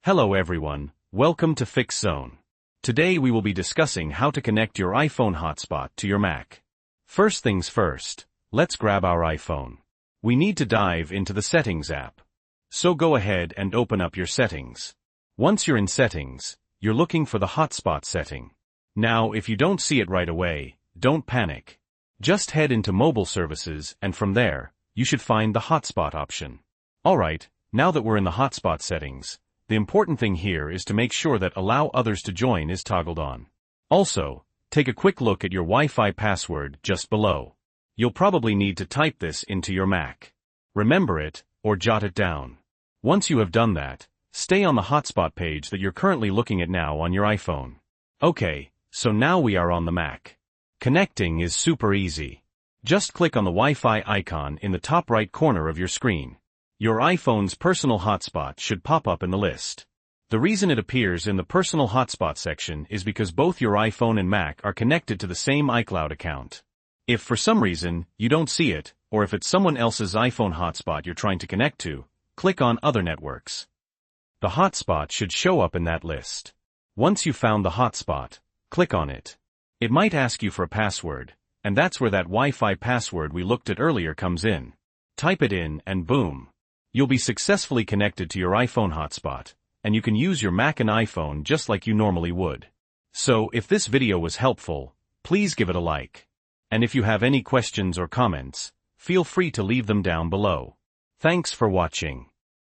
Hello everyone, welcome to Fix Zone. Today we will be discussing how to connect your iPhone hotspot to your Mac. First things first, let's grab our iPhone. We need to dive into the Settings app. So go ahead and open up your settings. Once you're in Settings, you're looking for the hotspot setting. Now if you don't see it right away, don't panic. Just head into Mobile Services and from there, you should find the hotspot option. Alright, now that we're in the hotspot settings, the important thing here is to make sure that Allow Others to Join is toggled on. Also, take a quick look at your Wi-Fi password just below. You'll probably need to type this into your Mac. Remember it, or jot it down. Once you have done that, stay on the hotspot page that you're currently looking at now on your iPhone. Okay, so now we are on the Mac. Connecting is super easy. Just click on the Wi-Fi icon in the top right corner of your screen. Your iPhone's personal hotspot should pop up in the list. The reason it appears in the personal hotspot section is because both your iPhone and Mac are connected to the same iCloud account. If for some reason you don't see it, or if it's someone else's iPhone hotspot you're trying to connect to, click on Other Networks. The hotspot should show up in that list. Once you've found the hotspot, click on it. It might ask you for a password, and that's where that Wi-Fi password we looked at earlier comes in. Type it in and boom. You'll be successfully connected to your iPhone hotspot, and you can use your Mac and iPhone just like you normally would. So if this video was helpful, please give it a like. And if you have any questions or comments, feel free to leave them down below. Thanks for watching.